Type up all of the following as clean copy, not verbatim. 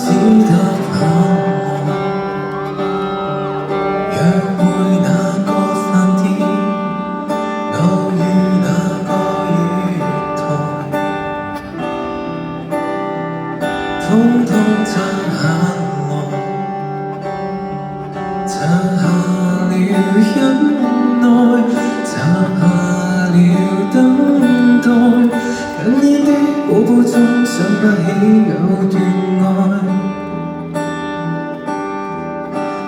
得很忙，約會那個飯店，偶遇那個月台，通通撐下來，撐下了忍耐，撐下了等待，緊煙的寶寶中想不起有段愛，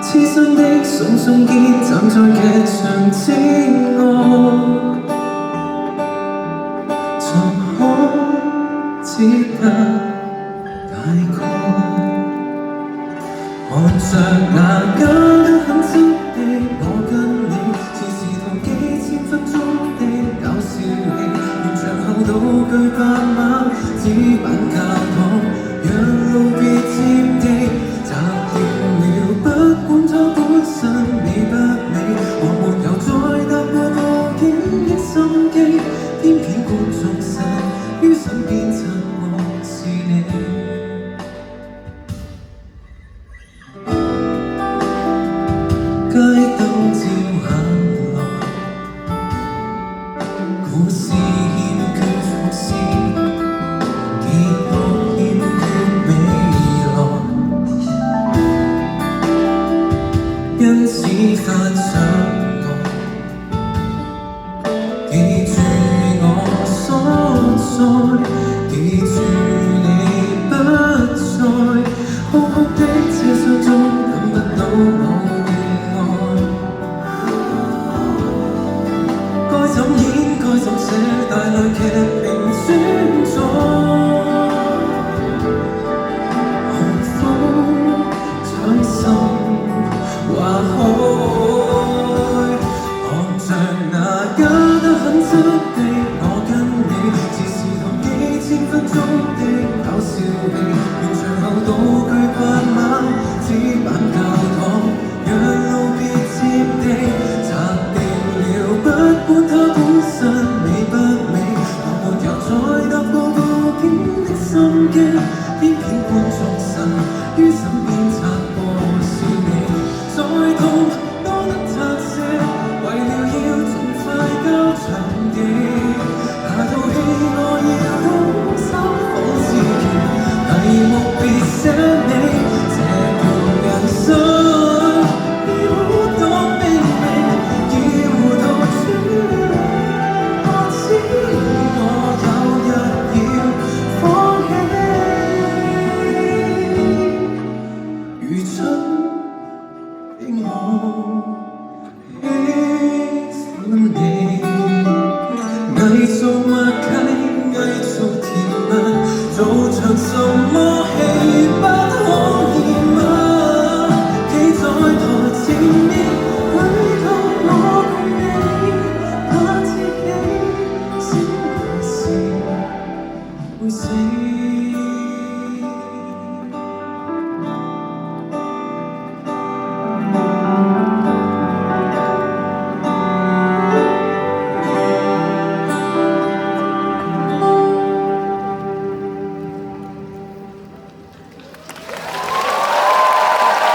痴心的聳聳肩站在劇場之外，怎可知得大概？看着那交得很真的我跟你，似是同幾千分鐘的搞笑戲，完場後道具白馬，紙板教堂，讓路別佔地，摘掉了不管它本身美不美，我沒有再搭過布景的心機，偏偏觀眾席於身邊襯我是你。街燈照下來，故事欠缺伏線，結局欠缺未來，因此發上來，記住我所在，記住你不在，空空的車廂中等不到我。該怎演該怎寫，大類劇